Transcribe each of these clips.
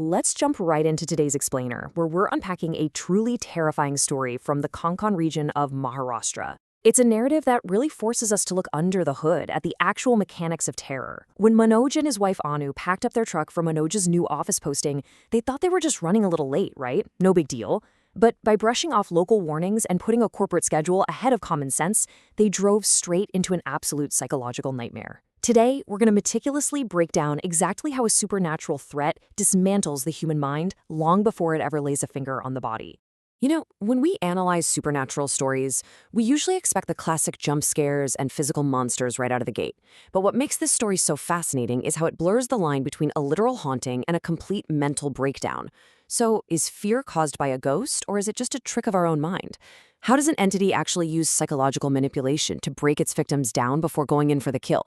let's jump right into today's explainer, where we're unpacking a truly terrifying story from the Konkan region of Maharashtra. It's a narrative that really forces us to look under the hood at the actual mechanics of terror. When Manoj and his wife Anu packed up their truck for Manoj's new office posting, they thought they were just running a little late, right? No big deal. But by brushing off local warnings and putting a corporate schedule ahead of common sense, they drove straight into an absolute psychological nightmare. Today, we're going to meticulously break down exactly how a supernatural threat dismantles the human mind long before it ever lays a finger on the body. You know, when we analyze supernatural stories, we usually expect the classic jump scares and physical monsters right out of the gate. But what makes this story so fascinating is how it blurs the line between a literal haunting and a complete mental breakdown. So, is fear caused by a ghost, or is it just a trick of our own mind? How does an entity actually use psychological manipulation to break its victims down before going in for the kill?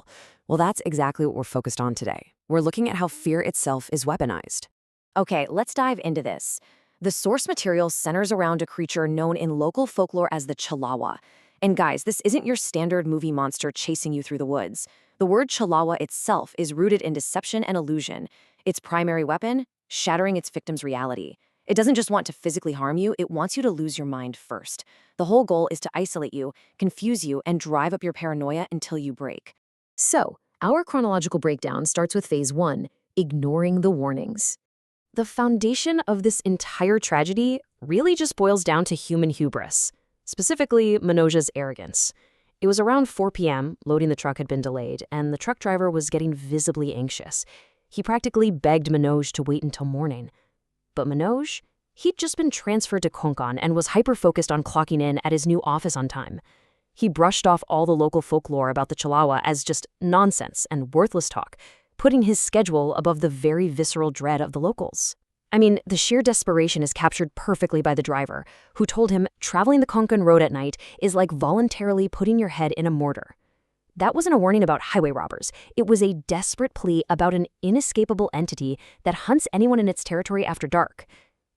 Well, that's exactly what we're focused on today. We're looking at how fear itself is weaponized. Okay, let's dive into this. The source material centers around a creature known in local folklore as the Chalawa. And guys, this isn't your standard movie monster chasing you through the woods. The word Chalawa itself is rooted in deception and illusion. Its primary weapon? Shattering its victim's reality. It doesn't just want to physically harm you, it wants you to lose your mind first. The whole goal is to isolate you, confuse you, and drive up your paranoia until you break. So, our chronological breakdown starts with Phase 1, ignoring the warnings. The foundation of this entire tragedy really just boils down to human hubris, specifically Manoj's arrogance. It was around 4 p.m., loading the truck had been delayed, and the truck driver was getting visibly anxious. He practically begged Manoj to wait until morning. But Manoj, he'd just been transferred to Konkan and was hyper-focused on clocking in at his new office on time. He brushed off all the local folklore about the Chalawa as just nonsense and worthless talk, putting his schedule above the very visceral dread of the locals. I mean, the sheer desperation is captured perfectly by the driver, who told him traveling the Konkan road at night is like voluntarily putting your head in a mortar. That wasn't a warning about highway robbers. It was a desperate plea about an inescapable entity that hunts anyone in its territory after dark.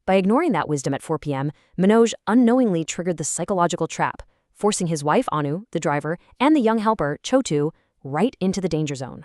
By ignoring that wisdom at 4 p.m., Manoj unknowingly triggered the psychological trap, forcing his wife Anu, the driver, and the young helper, Chotu, right into the danger zone.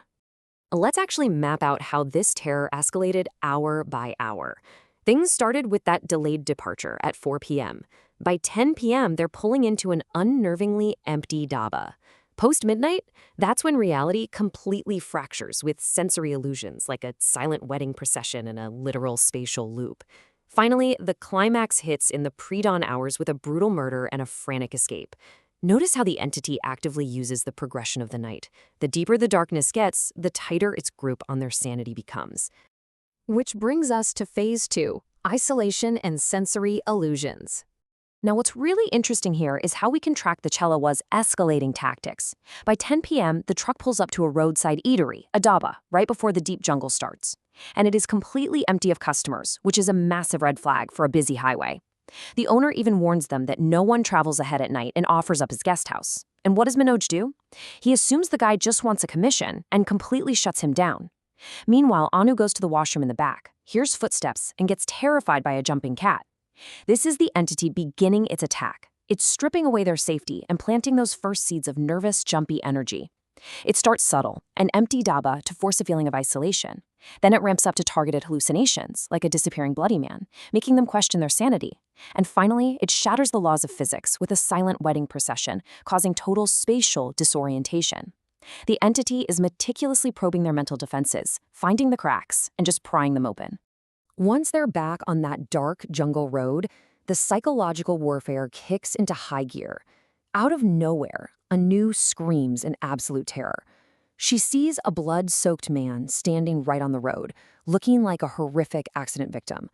Let's actually map out how this terror escalated hour by hour. Things started with that delayed departure at 4 p.m. By 10 p.m., they're pulling into an unnervingly empty dhaba. Post-midnight, that's when reality completely fractures with sensory illusions like a silent wedding procession and a literal spatial loop. Finally, the climax hits in the pre-dawn hours with a brutal murder and a frantic escape. Notice how the entity actively uses the progression of the night. The deeper the darkness gets, the tighter its grip on their sanity becomes. Which brings us to Phase 2, isolation and sensory illusions. Now, what's really interesting here is how we can track the Chalawa's escalating tactics. By 10 p.m., the truck pulls up to a roadside eatery, a dhaba, right before the deep jungle starts. And it is completely empty of customers, which is a massive red flag for a busy highway. The owner even warns them that no one travels ahead at night and offers up his guest house. And what does Manoj do? He assumes the guy just wants a commission and completely shuts him down. Meanwhile, Anu goes to the washroom in the back, hears footsteps, and gets terrified by a jumping cat. This is the entity beginning its attack. It's stripping away their safety and planting those first seeds of nervous, jumpy energy. It starts subtle, an empty dhaba to force a feeling of isolation. Then it ramps up to targeted hallucinations, like a disappearing bloody man, making them question their sanity. And finally, it shatters the laws of physics with a silent wedding procession, causing total spatial disorientation. The entity is meticulously probing their mental defenses, finding the cracks, and just prying them open. Once they're back on that dark jungle road, the psychological warfare kicks into high gear. Out of nowhere, Anu screams in absolute terror. She sees a blood-soaked man standing right on the road, looking like a horrific accident victim.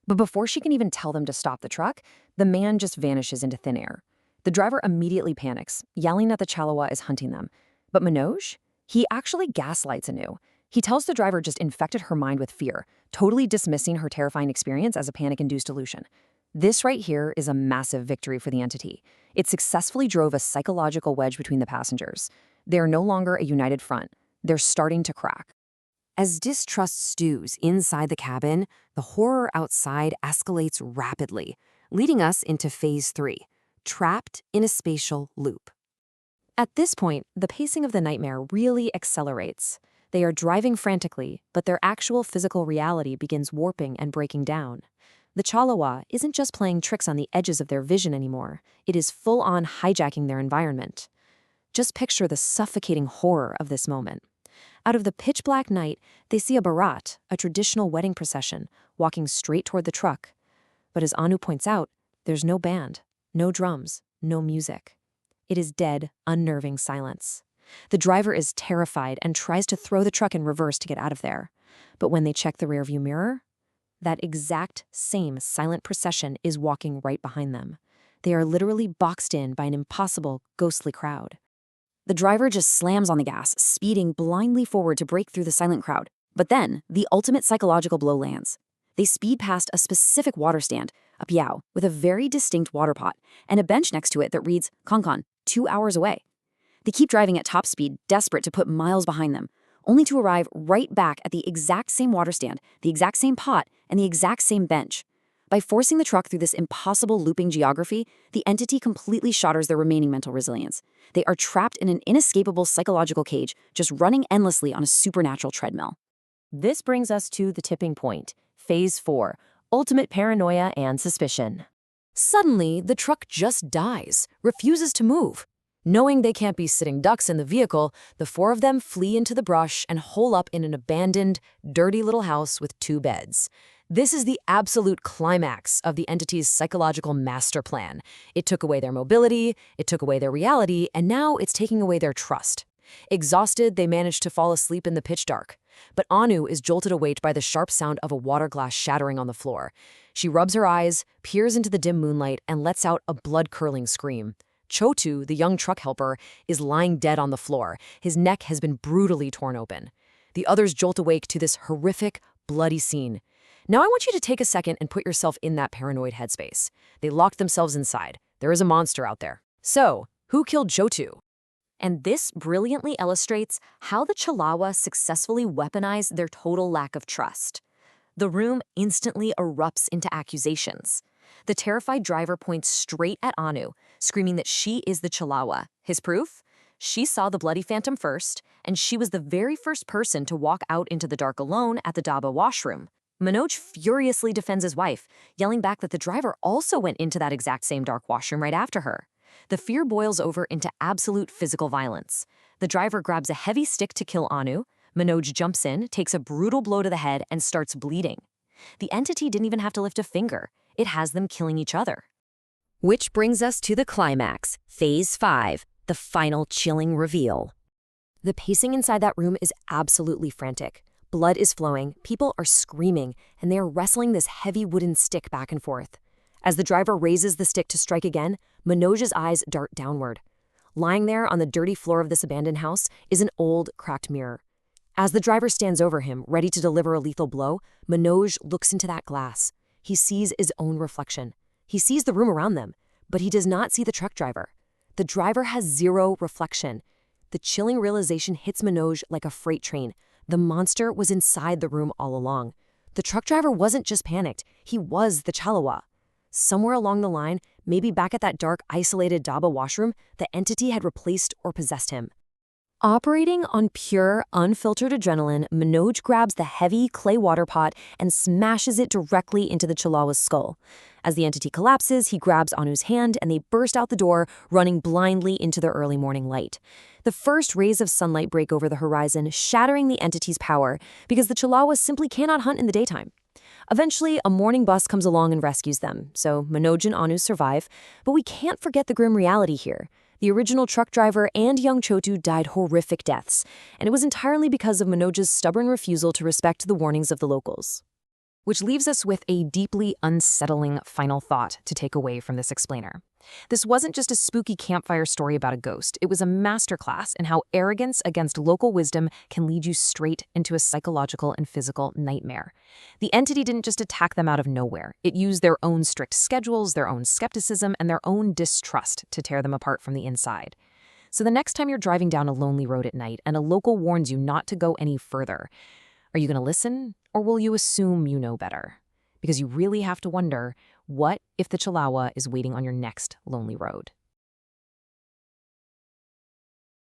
But before she can even tell them to stop the truck, the man just vanishes into thin air. The driver immediately panics, yelling that the Chalawa is hunting them. But Manoj? He actually gaslights Anu. He tells the driver just infected her mind with fear, totally dismissing her terrifying experience as a panic-induced illusion. This right here is a massive victory for the entity. It successfully drove a psychological wedge between the passengers. They are no longer a united front. They're starting to crack. As distrust stews inside the cabin, the horror outside escalates rapidly, leading us into Phase 3, trapped in a spatial loop. At this point, the pacing of the nightmare really accelerates. They are driving frantically, but their actual physical reality begins warping and breaking down. The Chalawa isn't just playing tricks on the edges of their vision anymore, it is full-on hijacking their environment. Just picture the suffocating horror of this moment. Out of the pitch-black night, they see a barat, a traditional wedding procession, walking straight toward the truck. But as Anu points out, there's no band, no drums, no music. It is dead, unnerving silence. The driver is terrified and tries to throw the truck in reverse to get out of there. But when they check the rearview mirror, that exact same silent procession is walking right behind them. They are literally boxed in by an impossible, ghostly crowd. The driver just slams on the gas, speeding blindly forward to break through the silent crowd. But then, the ultimate psychological blow lands. They speed past a specific water stand, a piao, with a very distinct water pot, and a bench next to it that reads, Concon, 2 hours away. They keep driving at top speed, desperate to put miles behind them, only to arrive right back at the exact same water stand, the exact same pot, and the exact same bench. By forcing the truck through this impossible looping geography, the entity completely shatters their remaining mental resilience. They are trapped in an inescapable psychological cage, just running endlessly on a supernatural treadmill. This brings us to the tipping point, Phase 4, ultimate paranoia and suspicion. Suddenly, the truck just dies, refuses to move. Knowing they can't be sitting ducks in the vehicle, the four of them flee into the brush and hole up in an abandoned, dirty little house with 2 beds. This is the absolute climax of the entity's psychological master plan. It took away their mobility, it took away their reality, and now it's taking away their trust. Exhausted, they manage to fall asleep in the pitch dark. But Anu is jolted awake by the sharp sound of a water glass shattering on the floor. She rubs her eyes, peers into the dim moonlight, and lets out a blood-curdling scream. Chotu, the young truck helper, is lying dead on the floor. His neck has been brutally torn open. The others jolt awake to this horrific, bloody scene. Now I want you to take a second and put yourself in that paranoid headspace. They locked themselves inside. There is a monster out there. So, who killed Chotu? And this brilliantly illustrates how the Chalawa successfully weaponize their total lack of trust. The room instantly erupts into accusations. The terrified driver points straight at Anu, screaming that she is the Chalawa. His proof? She saw the bloody phantom first, and she was the very first person to walk out into the dark alone at the Daba washroom. Manoj furiously defends his wife, yelling back that the driver also went into that exact same dark washroom right after her. The fear boils over into absolute physical violence. The driver grabs a heavy stick to kill Anu. Manoj jumps in, takes a brutal blow to the head, and starts bleeding. The entity didn't even have to lift a finger. It has them killing each other. Which brings us to the climax, Phase 5, the final chilling reveal. The pacing inside that room is absolutely frantic. Blood is flowing, people are screaming, and they are wrestling this heavy wooden stick back and forth. As the driver raises the stick to strike again, Manoj's eyes dart downward. Lying there on the dirty floor of this abandoned house is an old, cracked mirror. As the driver stands over him, ready to deliver a lethal blow, Manoj looks into that glass. He sees his own reflection. He sees the room around them, but he does not see the truck driver. The driver has zero reflection. The chilling realization hits Manoj like a freight train. The monster was inside the room all along. The truck driver wasn't just panicked, he was the Chalawa. Somewhere along the line, maybe back at that dark, isolated Daba washroom, the entity had replaced or possessed him. Operating on pure, unfiltered adrenaline, Manoj grabs the heavy clay water pot and smashes it directly into the Chalawa's skull. As the entity collapses, he grabs Anu's hand and they burst out the door, running blindly into the early morning light. The first rays of sunlight break over the horizon, shattering the entity's power because the Chalawas simply cannot hunt in the daytime. Eventually, a morning bus comes along and rescues them, so Manoj and Anu survive, but we can't forget the grim reality here. The original truck driver and young Chotu died horrific deaths, and it was entirely because of Manoj's stubborn refusal to respect the warnings of the locals. Which leaves us with a deeply unsettling final thought to take away from this explainer. This wasn't just a spooky campfire story about a ghost. It was a masterclass in how arrogance against local wisdom can lead you straight into a psychological and physical nightmare. The entity didn't just attack them out of nowhere. It used their own strict schedules, their own skepticism, and their own distrust to tear them apart from the inside. So the next time you're driving down a lonely road at night and a local warns you not to go any further, are you going to listen, or will you assume you know better? Because you really have to wonder, what if the Chalawa is waiting on your next lonely road?